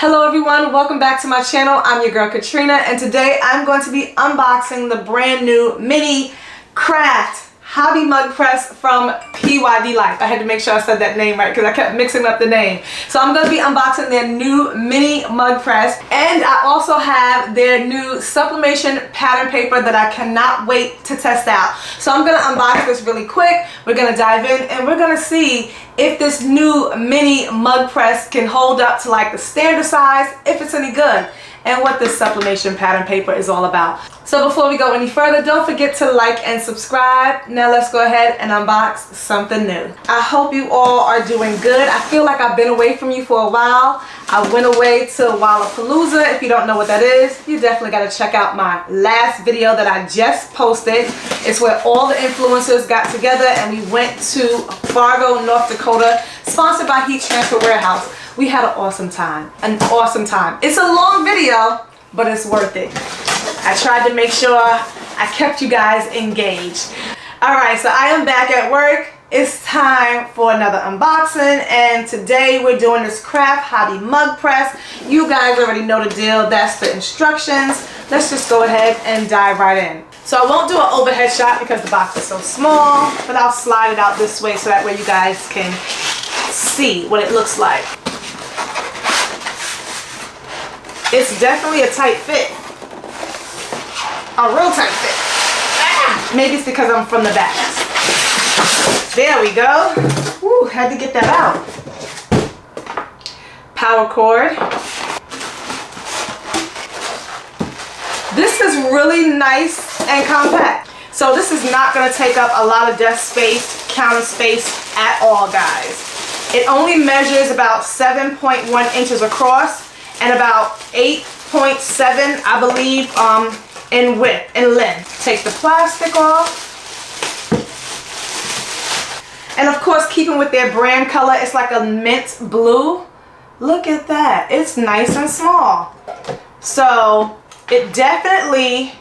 Hello everyone, welcome back to my channel. I'm your girl Katrina, and today I'm going to be unboxing the brand new mini craft hobby mug press from PYD Life. I had to make sure I said that name right because I kept mixing up the name. So I'm going to be unboxing their new mini mug press, and I also have their new sublimation pattern paper that I cannot wait to test out. So I'm going to unbox this really quick. We're going to dive in and we're going to see if this new mini mug press can hold up to like the standard size, if it's any good, and what this sublimation pattern paper is all about. So before we go any further, don't forget to like and subscribe. Now let's go ahead and unbox something new. I hope you all are doing good. I feel like I've been away from you for a while. I went away to Lollapalooza. If you don't know what that is, you definitely got to check out my last video that I just posted. It's where all the influencers got together and we went to Fargo, North Dakota, sponsored by Heat Transfer Warehouse. We had an awesome time, It's a long video, but it's worth it. I tried to make sure I kept you guys engaged. Alright, so I am back at work. It's time for another unboxing, and today we're doing this craft hobby mug press. You guys already know the deal. That's the instructions. Let's just go ahead and dive right in. So I won't do an overhead shot because the box is so small, but I'll slide it out this way so that way you guys can see what it looks like. It's definitely a tight fit. A real tight fit. Ah, maybe it's because I'm from the back. There we go. Woo, had to get that out. Power cord. This is really nice and compact. So this is not going to take up a lot of desk space, counter space at all, guys. It only measures about 7.1 inches across and about 8.7, I believe, in width and length. Take the plastic off. And of course, keeping with their brand color, it's like a mint blue. Look at that. It's nice and small. So it definitely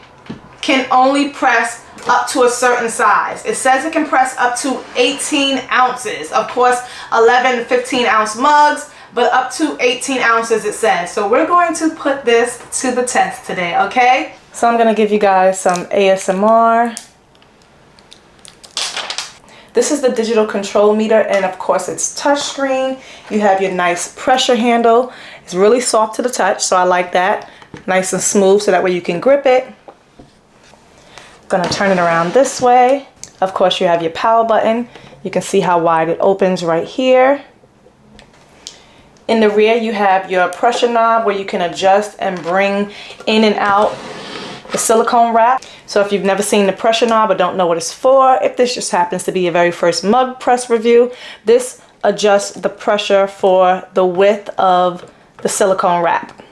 can only press up to a certain size. It says it can press up to 18 ounces. Of course, 11 to 15 ounce mugs, but up to 18 ounces it says. So we're going to put this to the test today, okay? So I'm gonna give you guys some ASMR. This is the digital control meter, and of course it's touchscreen. You have your nice pressure handle. It's really soft to the touch, so I like that. Nice and smooth, so that way you can grip it. Gonna turn it around this way. Of course you have your power button. You can see how wide it opens right here. In the rear you have your pressure knob where you can adjust and bring in and out the silicone wrap. So if you've never seen the pressure knob or don't know what it's for, if this just happens to be your very first mug press review, this adjusts the pressure for the width of the silicone wrap.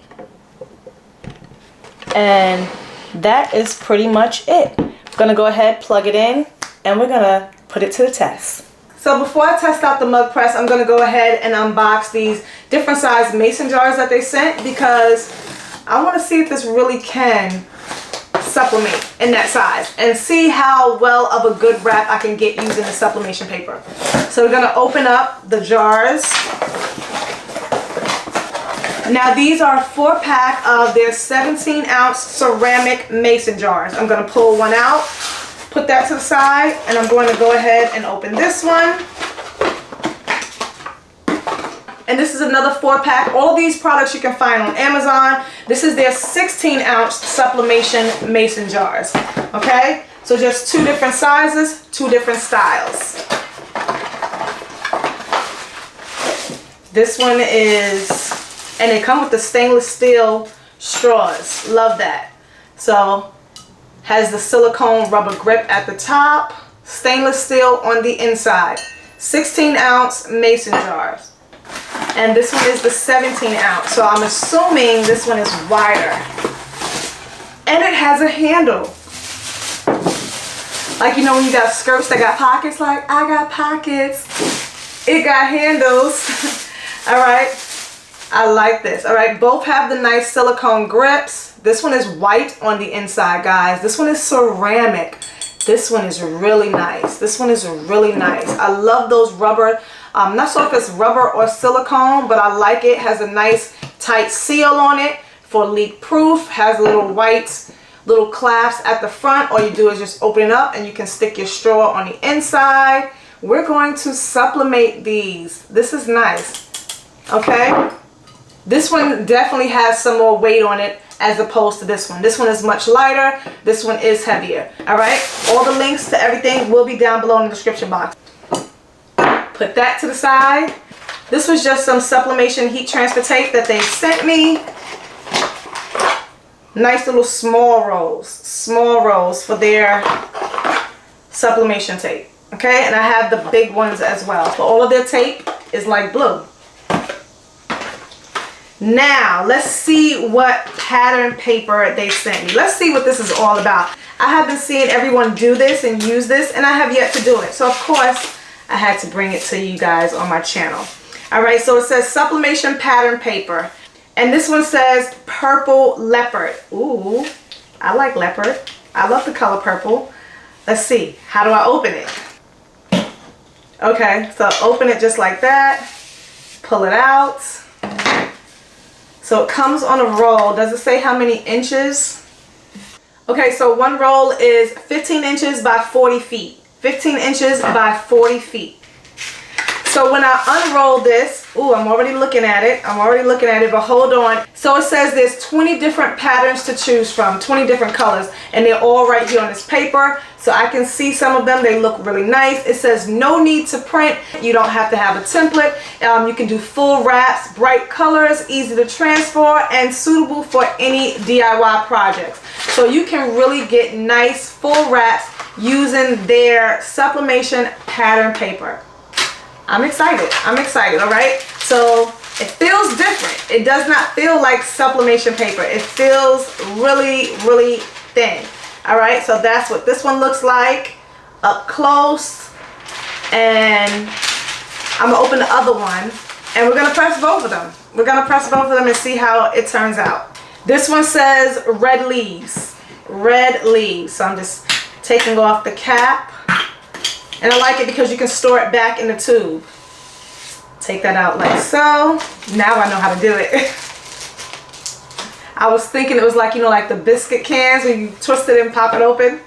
And that is pretty much it. I'm gonna go ahead, plug it in, and we're gonna put it to the test. So before I test out the mug press, I'm gonna go ahead and unbox these different size mason jars that they sent, because I wanna see if this really can sublimate in that size and see how well of a good wrap I can get using the sublimation paper. So we're gonna open up the jars. Now these are a 4-pack of their 17 ounce ceramic mason jars. I'm gonna pull one out, put that to the side, and I'm going to go ahead and open this one. And this is another 4-pack. All these products you can find on Amazon. This is their 16 ounce sublimation mason jars. Okay, so just 2 different sizes, 2 different styles. This one is, and they come with the stainless steel straws. Love that. So has the silicone rubber grip at the top, stainless steel on the inside. 16 ounce mason jars. And this one is the 17 ounce. So I'm assuming this one is wider. And it has a handle. Like, you know when you got skirts that got pockets? Like, I got pockets. It got handles. Alright. I like this. Alright, both have the nice silicone grips. This one is white on the inside, guys. This one is ceramic. This one is really nice. This one is really nice. I love those rubber. I'm not sure if it's rubber or silicone, but I like it. It has a nice tight seal on it for leak proof. Has little white little clasps at the front. All you do is just open it up and you can stick your straw on the inside. We're going to sublimate these. This is nice. Okay, this one definitely has some more weight on it as opposed to this one. This one is much lighter. This one is heavier. All right, all the links to everything will be down below in the description box. Put that to the side. This was just some sublimation heat transfer tape that they sent me. Nice little small rolls for their sublimation tape. Okay, and I have the big ones as well. But all of their tape is like blue. Now, let's see what pattern paper they sent me. Let's see what this is all about. I have been seeing everyone do this and use this, and I have yet to do it. So, of course, I had to bring it to you guys on my channel. All right, so it says Sublimation pattern paper. And this one says Purple Leopard. Ooh, I like leopard. I love the color purple. Let's see. How do I open it? Okay, so open it just like that. Pull it out. So it comes on a roll. Does it say how many inches? Okay, so one roll is 15 inches by 40 feet. 15 inches by 40 feet. So when I unroll this, ooh, I'm already looking at it. But hold on. So it says there's 20 different patterns to choose from, 20 different colors, and they're all right here on this paper. So I can see some of them. They look really nice. It says no need to print. You don't have to have a template. You can do full wraps, bright colors, easy to transfer, and suitable for any DIY projects. So you can really get nice full wraps using their Sublimation pattern paper. I'm excited, all right? So it feels different. It does not feel like sublimation paper. It feels really, really thin, all right? So that's what this one looks like up close. And I'm gonna open the other one and we're gonna press both of them. We're gonna press both of them and see how it turns out. This one says red leaves, So I'm just taking off the cap. And I like it because you can store it back in the tube. Take that out like so. Now I know how to do it. I was thinking it was like, you know, like the biscuit cans when you twist it and pop it open.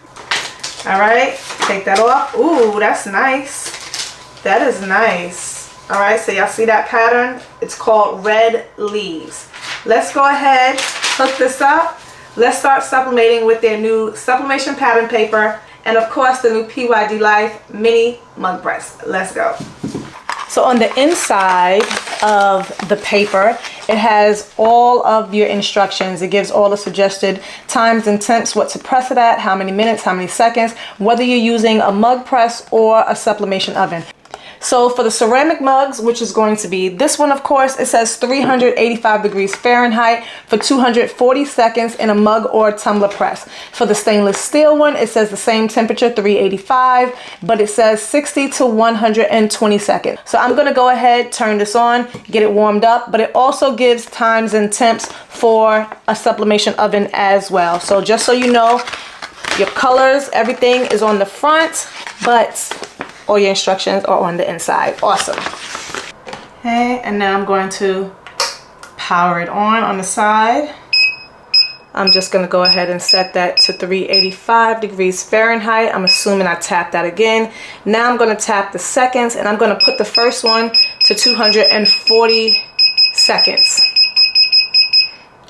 All right, take that off. Ooh, that's nice. That is nice. All right, so y'all see that pattern? It's called Red Leaves. Let's go ahead, hook this up. Let's start sublimating with their new Sublimation pattern paper. And of course the new PYD Life mini mug press. Let's go. So on the inside of the paper, it has all of your instructions. It gives all the suggested times and temps, what to press it at, how many minutes, how many seconds, whether you're using a mug press or a sublimation oven. So for the ceramic mugs, which is going to be this one, of course, it says 385 degrees Fahrenheit for 240 seconds in a mug or tumbler press. For the stainless steel one, it says the same temperature, 385, but it says 60 to 120 seconds. So I'm going to go ahead, turn this on, get it warmed up, but it also gives times and temps for a sublimation oven as well. So just so you know, your colors, everything is on the front, but all your instructions are on the inside. Awesome. Okay, and now I'm going to power it on the side. I'm just going to go ahead and set that to 385 degrees Fahrenheit. I'm assuming I tapped that again. Now I'm going to tap the seconds, and I'm going to put the first one to 240 seconds.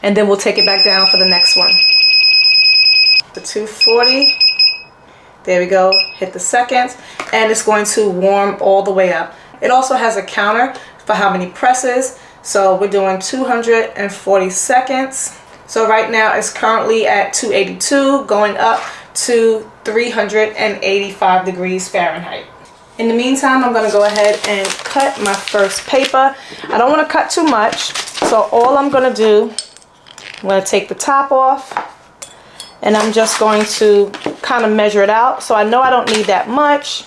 And then we'll take it back down for the next one. The 240. There we go, hit the seconds, and it's going to warm all the way up. It also has a counter for how many presses, so we're doing 240 seconds. So right now it's currently at 282, going up to 385 degrees Fahrenheit. In the meantime, I'm going to go ahead and cut my first paper. I don't want to cut too much, so all I'm going to do, I'm going to take the top off. And I'm just going to kind of measure it out. So I know I don't need that much.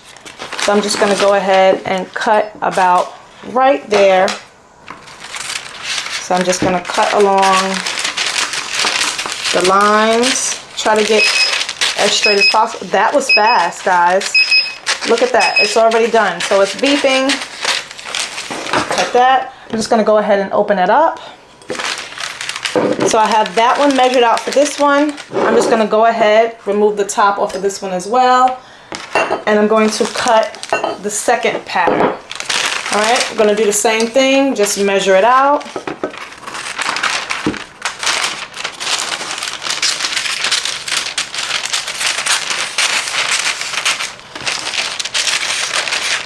So I'm just going to go ahead and cut about right there. So I'm just going to cut along the lines. Try to get as straight as possible. That was fast, guys. Look at that. It's already done. So it's beeping. Cut that. I'm just going to go ahead and open it up. So I have that one measured out for this one. I'm just going to go ahead, remove the top off of this one as well. And I'm going to cut the second pattern. All right, I'm going to do the same thing, just measure it out.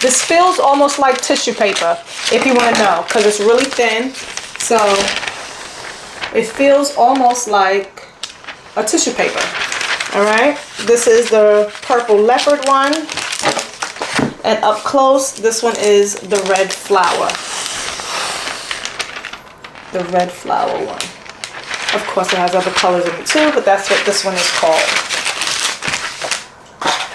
This feels almost like tissue paper, if you want to know, because it's really thin. So it feels almost like a tissue paper. All right, this is the purple leopard one. And up close, this one is the red flower. The red flower one. Of course, it has other colors in it too, but that's what this one is called.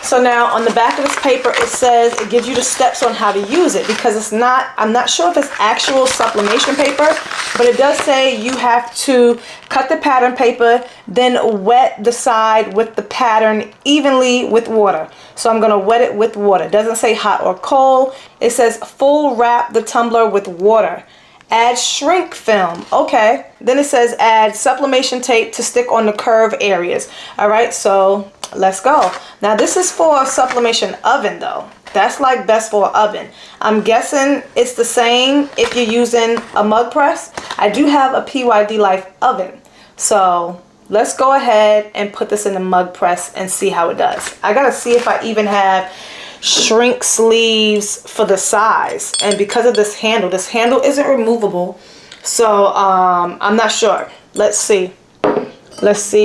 So now on the back of this paper, it says, it gives you the steps on how to use it, because it's not, I'm not sure if it's actual sublimation paper, but it does say you have to cut the pattern paper, then wet the side with the pattern evenly with water. So I'm gonna wet it with water. It doesn't say hot or cold. It says full wrap the tumbler with water. Add shrink film. Okay. Then it says add sublimation tape to stick on the curve areas. All right, so let's go. Now this is for a sublimation oven though. That's like best for an oven. I'm guessing it's the same if you're using a mug press. I do have a PYD Life oven. So let's go ahead and put this in the mug press and see how it does. I gotta see if I even have shrink sleeves for the size, and because of this handle isn't removable, so I'm not sure. Let's see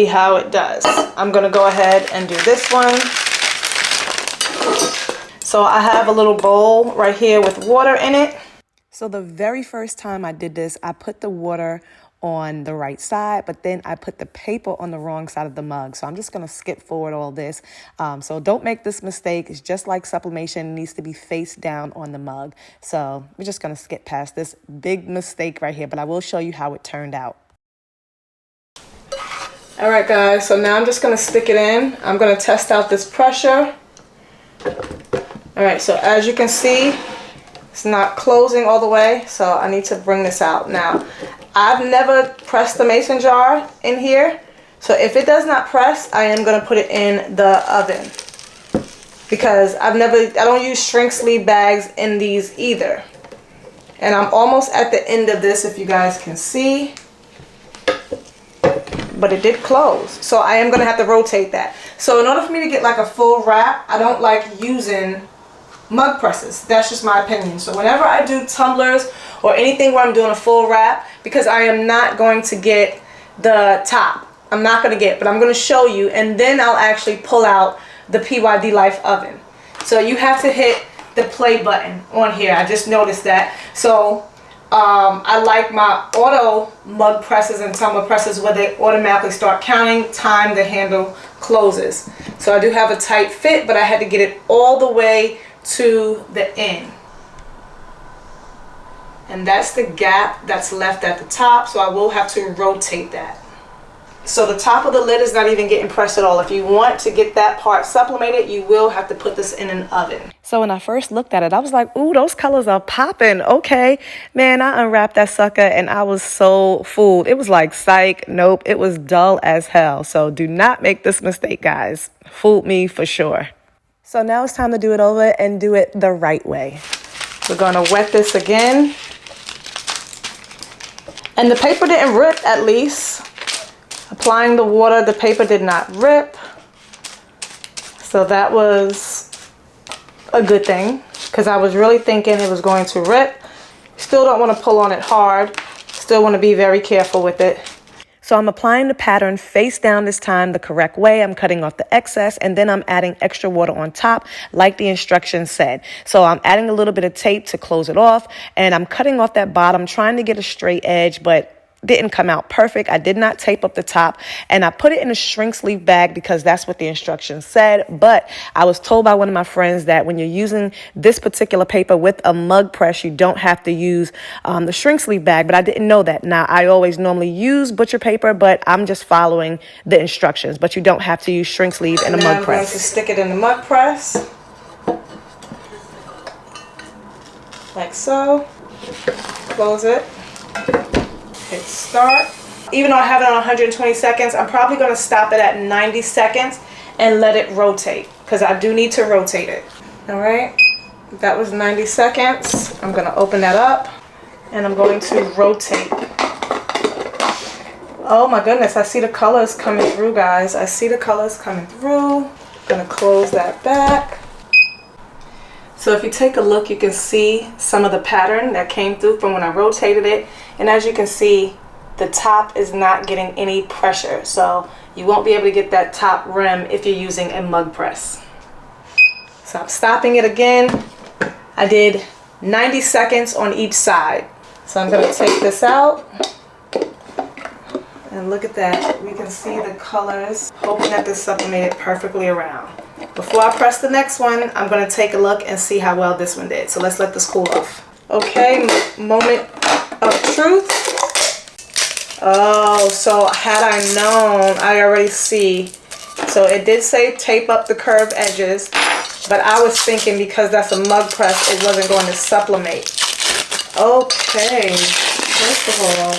how it does. I'm gonna go ahead and do this one. So I have a little bowl right here with water in it. So the very first time I did this, I put the water on the right side, but then I put the paper on the wrong side of the mug. So I'm just going to skip forward all this. So don't make this mistake. It's just like sublimation. It needs to be face down on the mug. So we're just going to skip past this big mistake right here, but I will show you how it turned out. All right, guys. So now I'm just going to stick it in. I'm going to test out this pressure. All right. So as you can see, it's not closing all the way. So I need to bring this out now. I've never pressed the mason jar in here, so if it does not press, I am going to put it in the oven, because I don't use shrink sleeve bags in these either. And I'm almost at the end of this, if you guys can see, but it did close, so I am going to have to rotate that. So in order for me to get like a full wrap, I don't like using mug presses. That's just my opinion. So whenever I do tumblers or anything where I'm doing a full wrap, because I am not going to get the top, I'm not going to get, but I'm going to show you, and then I'll actually pull out the PYD Life oven. So you have to hit the play button on here. I just noticed that. So I like my auto mug presses and tumbler presses where they automatically start counting time the handle closes. So I do have a tight fit, but I had to get it all the way to the end, and that's the gap that's left at the top, so I will have to rotate that. So the top of the lid is not even getting pressed at all. If you want to get that part sublimated, you will have to put this in an oven. So when I first looked at it, I was like, ooh, those colors are popping. Okay, man, I unwrapped that sucker and I was so fooled. It was like, psych, nope, it was dull as hell. So do not make this mistake, guys. Fooled me for sure. So now it's time to do it over and do it the right way. We're going to wet this again. And the paper didn't rip, at least. Applying the water, the paper did not rip. So that was a good thing, because I was really thinking it was going to rip. Still don't want to pull on it hard. Still want to be very careful with it. So I'm applying the pattern face down this time the correct way. I'm cutting off the excess, and then I'm adding extra water on top like the instructions said. So I'm adding a little bit of tape to close it off, and I'm cutting off that bottom, trying to get a straight edge, but didn't come out perfect. I did not tape up the top, and I put it in a shrink sleeve bag because that's what the instructions said. But I was told by one of my friends that when you're using this particular paper with a mug press, you don't have to use the shrink sleeve bag, but I didn't know that. Now, I always normally use butcher paper, but I'm just following the instructions, but you don't have to use shrink sleeve in a mug press. I'm going to stick it in the mug press like so. Close it. Hit start. Even though I have it on 120 seconds, I'm probably going to stop it at 90 seconds and let it rotate, because I do need to rotate it. All right, that was 90 seconds. I'm going to open that up and I'm going to rotate. Oh my goodness, I see the colors coming through, guys. I see the colors coming through. I'm going to close that back. So if you take a look, you can see some of the pattern that came through from when I rotated it. And as you can see, the top is not getting any pressure. So you won't be able to get that top rim if you're using a mug press. So I'm stopping it again. I did 90 seconds on each side. So I'm going to take this out. And look at that. We can see the colors. Hoping that this sublimated perfectly around. Before I press the next one, I'm going to take a look and see how well this one did. So let's let this cool off. Okay, moment of truth. Oh, so had I known, I already see. So it did say tape up the curved edges, but I was thinking because that's a mug press, it wasn't going to sublimate. Okay, first of all,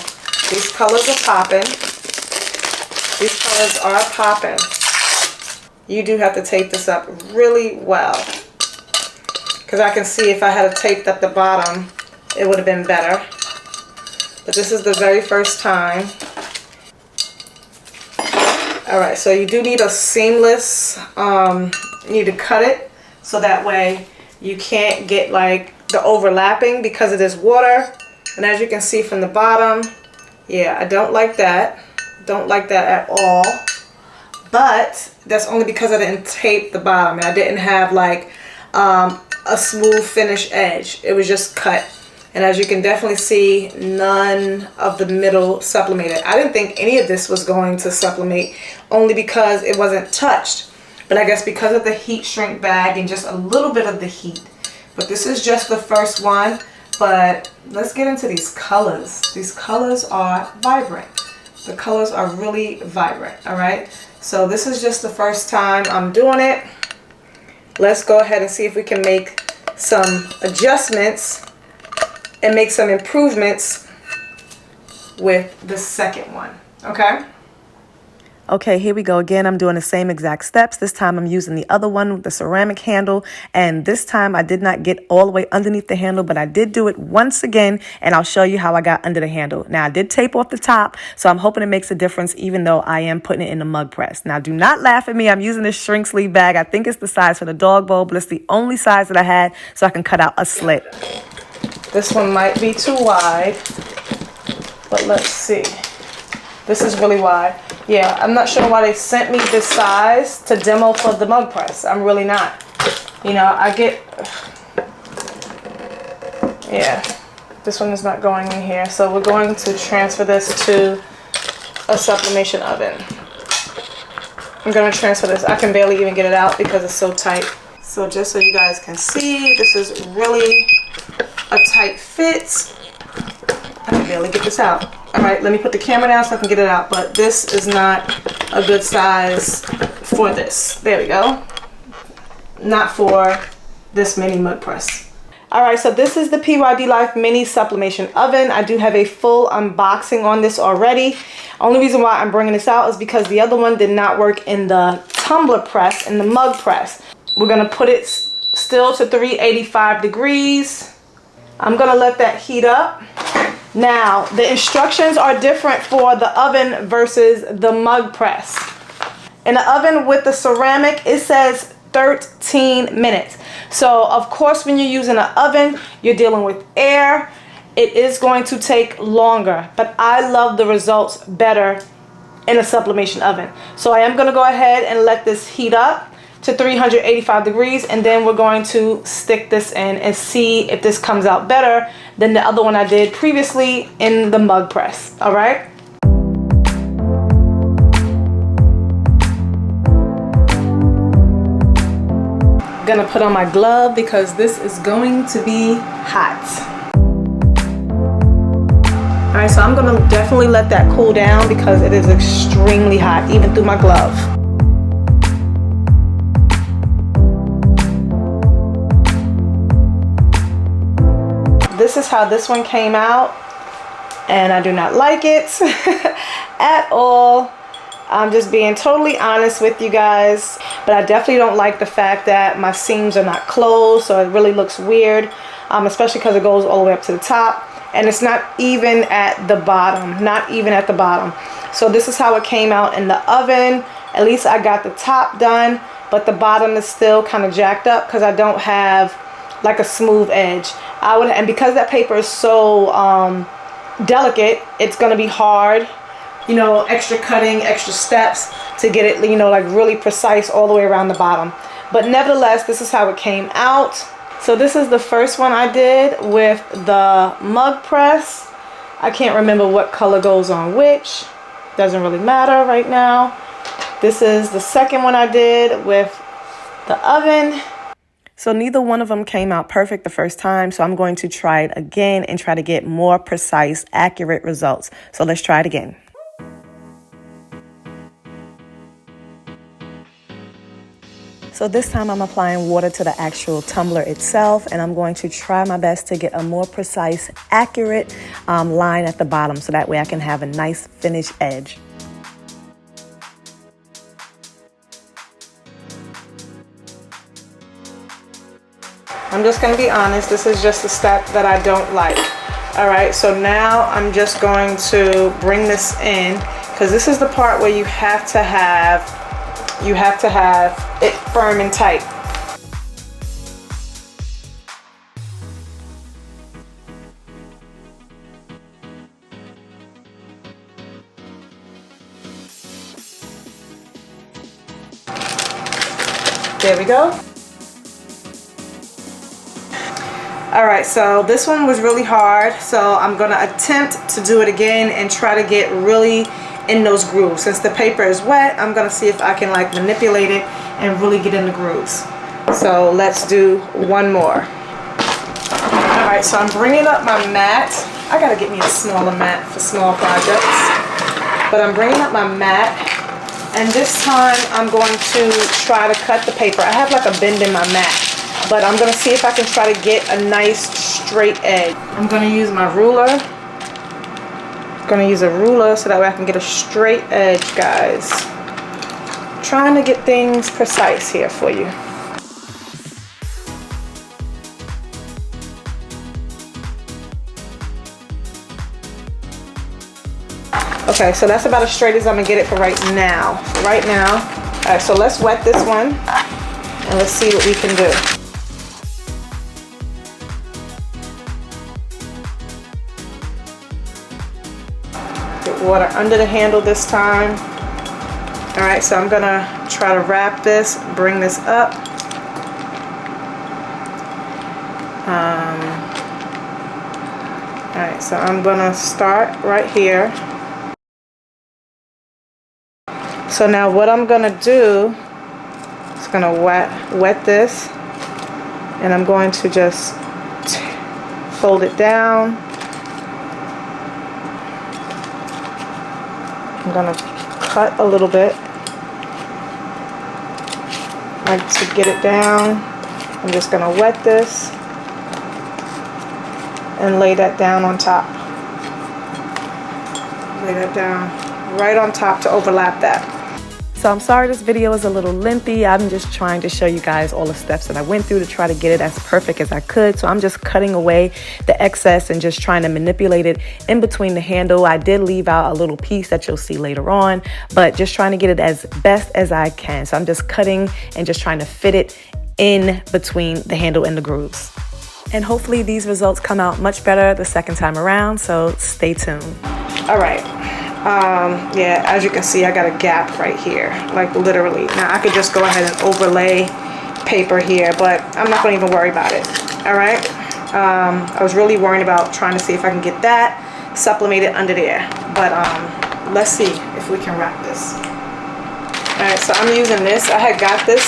these colors are popping. These colors are popping. You do have to tape this up really well, because I can see if I had taped up the bottom, it would have been better. But this is the very first time. Alright, so you do need a seamless, you need to cut it so that way you can't get like the overlapping because of this water. And as you can see from the bottom, yeah, I don't like that. Don't like that at all. But that's only because I didn't tape the bottom and I didn't have like a smooth finish edge. It was just cut. And as you can definitely see, none of the middle sublimated. I didn't think any of this was going to sublimate only because it wasn't touched. But I guess because of the heat shrink bag and just a little bit of the heat. But this is just the first one. But let's get into these colors. These colors are vibrant. The colors are really vibrant, all right? So this is just the first time I'm doing it. Let's go ahead and see if we can make some adjustments and make some improvements with the second one, okay? Okay, here we go again. I'm doing the same exact steps. This time I'm using the other one with the ceramic handle. And this time I did not get all the way underneath the handle, but I did do it once again. And I'll show you how I got under the handle. Now I did tape off the top, so I'm hoping it makes a difference even though I am putting it in the mug press. Now do not laugh at me. I'm using this shrink sleeve bag. I think it's the size for the dog bowl, but it's the only size that I had so I can cut out a slit. This one might be too wide, but let's see. This is really wide. Yeah, I'm not sure why they sent me this size to demo for the mug press. I'm really not. You know, I get... Yeah, this one is not going in here. So we're going to transfer this to a sublimation oven. I'm going to transfer this. I can barely even get it out because it's so tight. So just so you guys can see, this is really a tight fit. I can barely get this out. Alright, let me put the camera down so I can get it out. But this is not a good size for this. There we go. Not for this mini mug press. Alright, so this is the PYD Life Mini Sublimation Oven. I do have a full unboxing on this already. Only reason why I'm bringing this out is because the other one did not work in the tumbler press, in the mug press. We're going to put it still to 385 degrees. I'm going to let that heat up. Now, the instructions are different for the oven versus the mug press. In the oven with the ceramic, it says 13 minutes. So, of course, when you're using an oven, you're dealing with air. It is going to take longer, but I love the results better in a sublimation oven. So I am going to go ahead and let this heat up to 385 degrees, and then we're going to stick this in and see if this comes out better than the other one I did previously in the mug press. All right. I'm gonna put on my glove because this is going to be hot. All right, so I'm gonna definitely let that cool down because it is extremely hot, even through my glove. This is how this one came out, and I do not like it at all. I'm just being totally honest with you guys, but I definitely don't like the fact that my seams are not closed, so it really looks weird, especially because it goes all the way up to the top, and it's not even at the bottom, not even at the bottom. So this is how it came out in the oven. At least I got the top done, but the bottom is still kind of jacked up because I don't have like a smooth edge. And because that paper is so delicate, it's gonna be hard, you know, extra cutting, extra steps to get it, you know, like really precise all the way around the bottom. But nevertheless, this is how it came out. So this is the first one I did with the mug press. I can't remember what color goes on which. Doesn't really matter right now. This is the second one I did with the oven. So neither one of them came out perfect the first time, so I'm going to try it again and try to get more precise, accurate results. So let's try it again. So this time I'm applying water to the actual tumbler itself, and I'm going to try my best to get a more precise, accurate line at the bottom, so that way I can have a nice finished edge. I'm just going to be honest, this is just a step that I don't like. Alright, so now I'm just going to bring this in, because this is the part where you have to have it firm and tight. There we go. Alright, so this one was really hard, so I'm going to attempt to do it again and try to get really in those grooves. Since the paper is wet, I'm going to see if I can like manipulate it and really get in the grooves. So let's do one more. Alright, so I'm bringing up my mat. I got to get me a smaller mat for small projects. But I'm bringing up my mat, and this time I'm going to try to cut the paper. I have like a bend in my mat, but I'm going to see if I can try to get a nice straight edge. I'm going to use my ruler. I'm going to use a ruler so that way I can get a straight edge, guys. Trying to get things precise here for you. Okay, so that's about as straight as I'm going to get it for right now. Alright, so let's wet this one and let's see what we can do. Get water under the handle this time. Alright, so I'm going to try to wrap this, bring this up. Alright, so I'm going to start right here. So now what I'm going to do is going to wet this, and I'm going to just fold it down. I'm going to cut a little bit, like to get it down. I'm just going to wet this and lay that down on top. Lay that down right on top to overlap that. So I'm sorry this video is a little lengthy. I'm just trying to show you guys all the steps that I went through to try to get it as perfect as I could. So I'm just cutting away the excess and just trying to manipulate it in between the handle. I did leave out a little piece that you'll see later on, but just trying to get it as best as I can. So I'm just cutting and just trying to fit it in between the handle and the grooves. And hopefully these results come out much better the second time around, so stay tuned. All right. Yeah, as you can see, I got a gap right here, like literally. Now I could just go ahead and overlay paper here, but I'm not going to even worry about it. All right. I was really worried about trying to see if I can get that sublimated under there, but let's see if we can wrap this. All right, so I'm using this. I had got this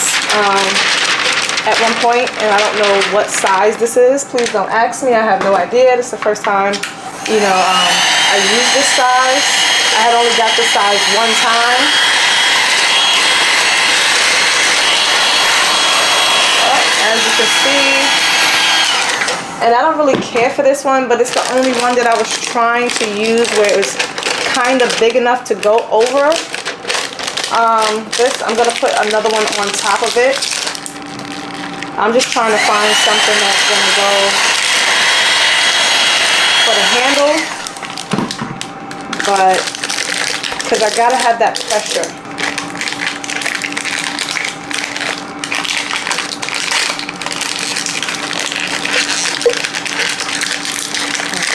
at one point, and I don't know what size this is. Please don't ask me. I have no idea. This is the first time, you know, I use this size. I had only got this size one time. As you can see, And I don't really care for this one, but it's the only one that I was trying to use where it was kind of big enough to go over. This, I'm going to put another one on top of it. I'm just trying to find something that's going to go for the handle, but because I got to have that pressure.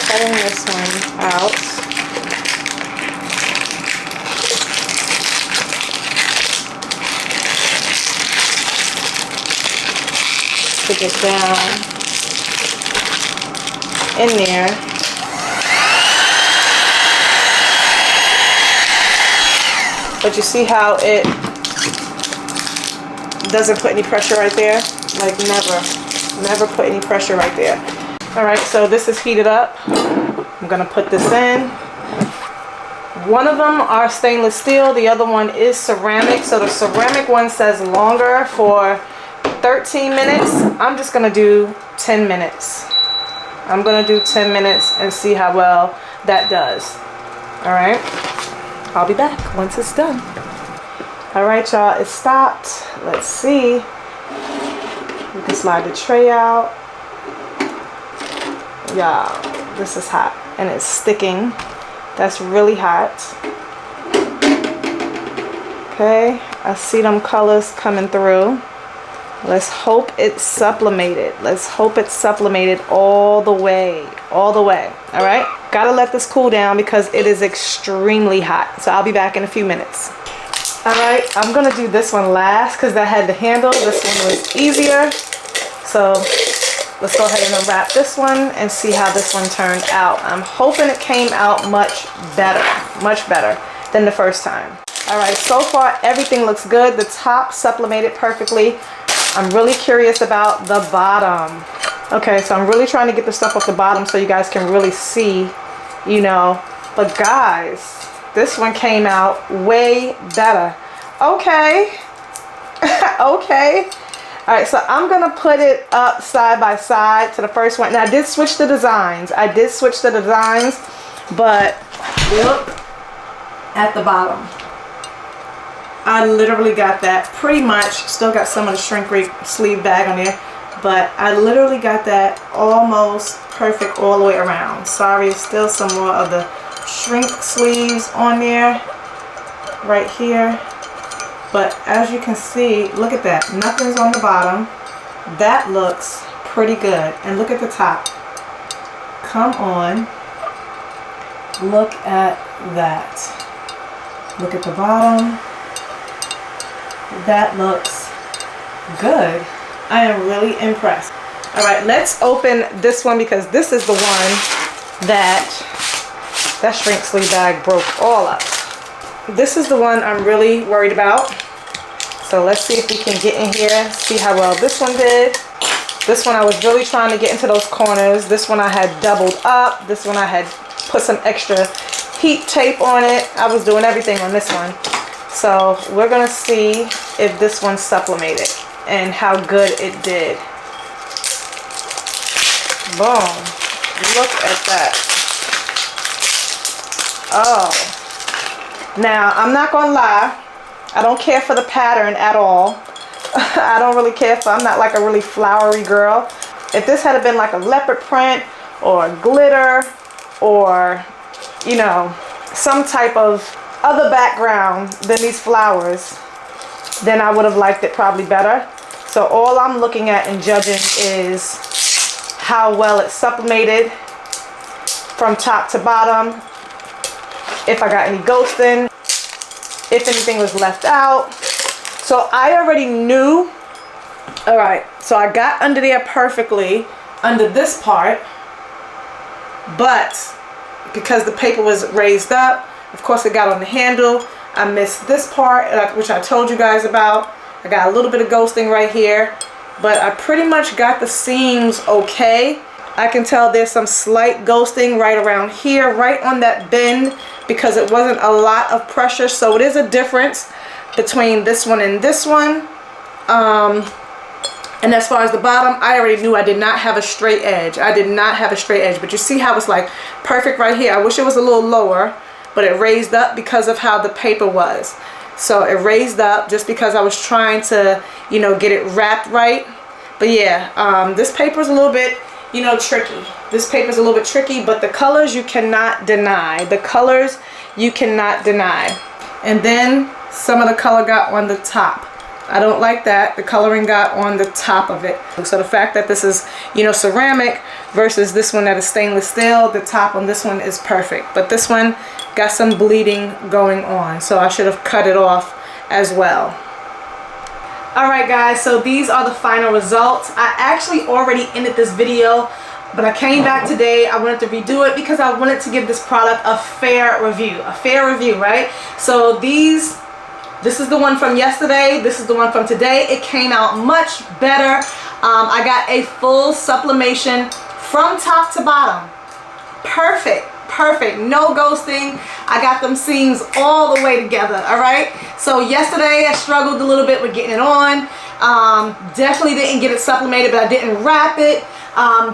Cutting this one out. Stick it down in there. But you see how it doesn't put any pressure right there? Like never put any pressure right there. Alright, so this is heated up. I'm going to put this in. One of them are stainless steel. The other one is ceramic. So the ceramic one says longer for 13 minutes. I'm just going to do 10 minutes. I'm going to do 10 minutes and see how well that does. Alright. I'll be back once it's done. Alright, y'all. It stopped. Let's see. You can slide the tray out. Yeah, this is hot and it's sticking. That's really hot. Okay, I see them colors coming through. Let's hope it's sublimated. Let's hope it's sublimated all the way. All the way. All right, gotta let this cool down because it is extremely hot. So I'll be back in a few minutes. All right, I'm gonna do this one last because that had the handle. This one was easier. So let's go ahead and unwrap this one and see how this one turned out. I'm hoping it came out much better than the first time. All right, so far everything looks good. The top sublimated perfectly. I'm really curious about the bottom. Okay, so I'm really trying to get the stuff off the bottom so you guys can really see, you know. But guys, this one came out way better. Okay. Okay. All right, so I'm gonna put it up side by side to the first one. Now I did switch the designs. But look at the bottom. I literally got that pretty much. Still got some of the shrink wrap sleeve bag on there, but I literally got that almost perfect all the way around. Sorry, still some more of the shrink sleeves on there right here. But as you can see, look at that. Nothing's on the bottom. That looks pretty good. And look at the top. Come on. Look at that. Look at the bottom. That looks good. I am really impressed. All right, let's open this one because this is the one that shrink sleeve bag broke all up. This is the one I'm really worried about. So let's see if we can get in here, see how well this one did. This one I was really trying to get into those corners. This one I had doubled up. This one I had put some extra heat tape on it. I was doing everything on this one. So we're gonna see if this one's sublimated and how good it did. Boom. Look at that. Oh. Now, I'm not gonna lie, I don't care for the pattern at all. I don't really care for, I'm not like a really flowery girl. If this had been like a leopard print or glitter or, you know, some type of other background than these flowers, then I would have liked it probably better. So all I'm looking at and judging is how well it's sublimated from top to bottom. If I got any ghosting, if anything was left out. So I already knew. All right, so I got under there perfectly under this part, but because the paper was raised up, of course it got on the handle. I missed this part, which I told you guys about. I got a little bit of ghosting right here, but I pretty much got the seams okay. I can tell there's some slight ghosting right around here, right on that bend, because it wasn't a lot of pressure. So it is a difference between this one and this one. And as far as the bottom, I already knew I did not have a straight edge. I did not have a straight edge, but you see how it's like perfect right here. I wish it was a little lower, but it raised up because of how the paper was. So it raised up just because I was trying to, you know, get it wrapped right. But yeah, this paper is a little bit, you know, tricky. This paper is a little bit tricky, but the colors you cannot deny. The colors you cannot deny. And then some of the color got on the top. I don't like that. The coloring got on the top of it. So the fact that this is, you know, ceramic versus this one that is stainless steel, the top on this one is perfect. But this one got some bleeding going on, so I should have cut it off as well. Alright guys, so these are the final results. I actually already ended this video, but I came back today. I wanted to redo it because I wanted to give this product a fair review. A fair review, right? So this is the one from yesterday. This is the one from today. It came out much better. I got a full sublimation from top to bottom. Perfect. Perfect. No ghosting. I got them seams all the way together. Alright. So yesterday I struggled a little bit with getting it on. Definitely didn't get it sublimated, but I didn't wrap it.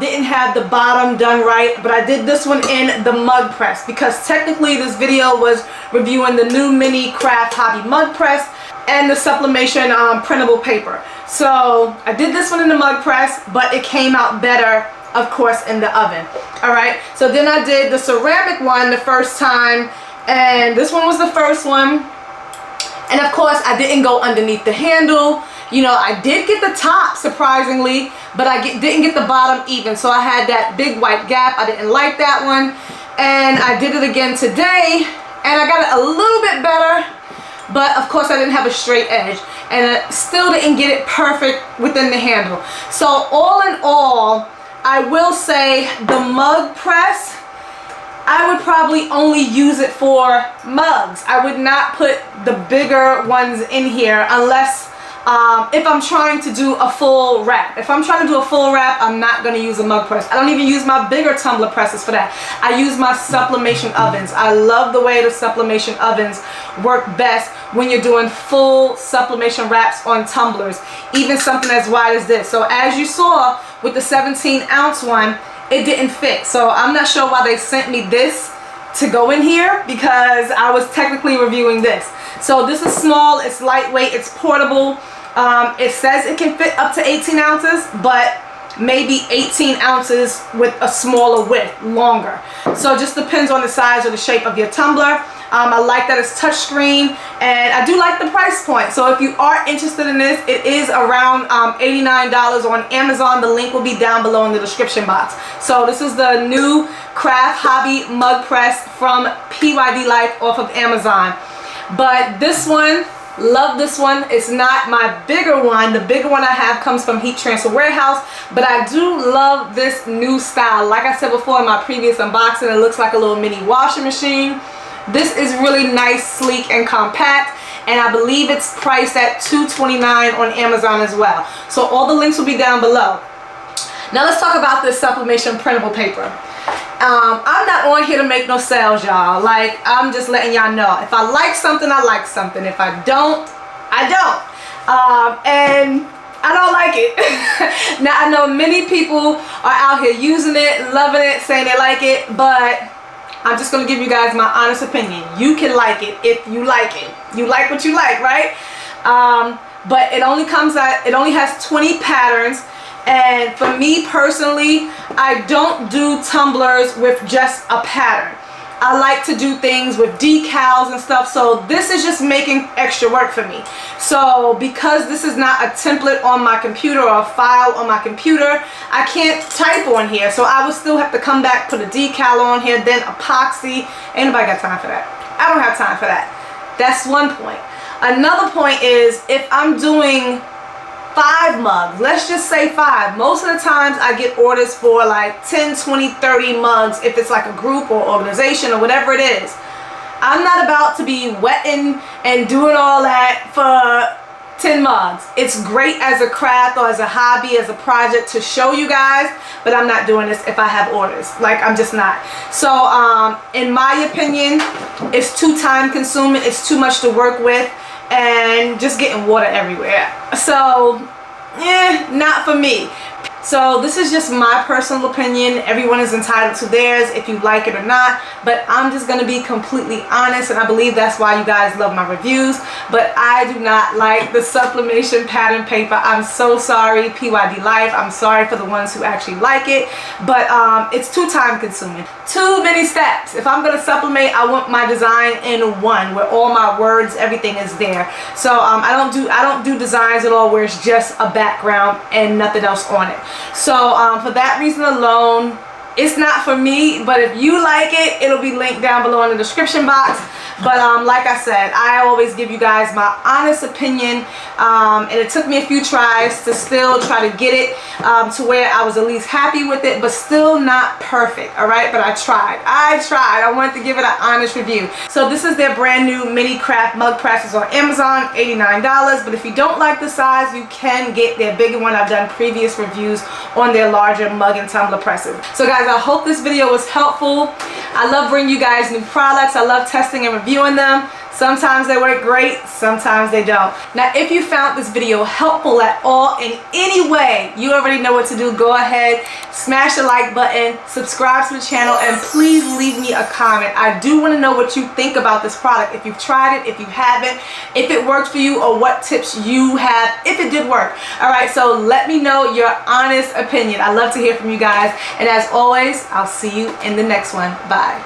Didn't have the bottom done right, but I did this one in the mug press because technically this video was reviewing the new mini craft hobby mug press and the sublimation printable paper. So I did this one in the mug press, but it came out better, of course, in the oven. Alright, so then I did the ceramic one the first time, and this one was the first one. And of course I didn't go underneath the handle. You know, I did get the top surprisingly, but I didn't get the bottom even. So I had that big white gap. I didn't like that one. And I did it again today, and I got it a little bit better, but of course I didn't have a straight edge, and I still didn't get it perfect within the handle. So all in all, I will say the mug press, I would probably only use it for mugs. I would not put the bigger ones in here unless if I'm trying to do a full wrap. If I'm trying to do a full wrap, I'm not going to use a mug press. I don't even use my bigger tumbler presses for that. I use my sublimation ovens. I love the way the sublimation ovens work best when you're doing full sublimation wraps on tumblers, even something as wide as this. So as you saw with the 17-ounce one, it didn't fit. So I'm not sure why they sent me this to go in here, because I was technically reviewing this. So this is small, it's lightweight, it's portable. It says it can fit up to 18 ounces, but maybe 18 ounces with a smaller width, longer. So it just depends on the size or the shape of your tumbler. I like that it's touchscreen, and I do like the price point. So if you are interested in this, it is around $89 on Amazon. The link will be down below in the description box. So this is the new craft hobby mug press from PYD Life off of Amazon. But this one, love this one. It's not my bigger one. The bigger one I have comes from Heat Transfer Warehouse, but I do love this new style. Like I said before in my previous unboxing, it looks like a little mini washing machine. This is really nice, sleek, and compact, and I believe it's priced at $229 on Amazon as well. So all the links will be down below. Now let's talk about this sublimation printable paper. I'm not on here to make no sales, y'all. Like, I'm just letting y'all know. If I like something, I like something. If I don't, I don't. And I don't like it. Now, I know many people are out here using it, loving it, saying they like it, but I'm just going to give you guys my honest opinion. You can like it if you like it. You like what you like, right? But it only has 20 patterns. And for me personally, I don't do tumblers with just a pattern. I like to do things with decals and stuff, so this is just making extra work for me. So because this is not a template on my computer or a file on my computer, I can't type on here, so I would still have to come back, put a decal on here, then epoxy. Ain't nobody got time for that. I don't have time for that. That's one point. Another point is, if I'm doing 5 mugs, let's just say 5. Most of the times I get orders for like 10, 20, 30 mugs if it's like a group or organization or whatever it is. I'm not about to be wetting and doing all that for 10 mugs. It's great as a craft or as a hobby, as a project to show you guys, but I'm not doing this if I have orders. Like, I'm just not. So in my opinion, it's too time consuming, it's too much to work with, and just getting water everywhere. So not for me. So this is just my personal opinion. Everyone is entitled to theirs if you like it or not, but I'm just going to be completely honest, and I believe that's why you guys love my reviews. But I do not like the sublimation pattern paper. I'm so sorry, PYD Life. I'm sorry for the ones who actually like it, but it's too time consuming. Too many steps. If I'm going to sublimate, I want my design in one where all my words, everything is there. So I don't do designs at all where it's just a background and nothing else on it. So for that reason alone, it's not for me. But if you like it, it'll be linked down below in the description box. But like I said, I always give you guys my honest opinion, and it took me a few tries to still try to get it to where I was at least happy with it, but still not perfect. All right, but I tried. I wanted to give it an honest review. So this is their brand new mini craft mug presses on Amazon, $89. But if you don't like the size, you can get their bigger one. I've done previous reviews on their larger mug and tumbler presses. So guys, I hope this video was helpful. I love bringing you guys new products. I love testing and reviewing them. Sometimes they work great, sometimes they don't. Now, if you found this video helpful at all in any way, you already know what to do. Go ahead, smash the like button, subscribe to the channel, and please leave me a comment. I do want to know what you think about this product. If you've tried it, if you haven't, if it worked for you, or what tips you have, if it did work. All right, so let me know your honest opinion. I love to hear from you guys. And as always, I'll see you in the next one. Bye.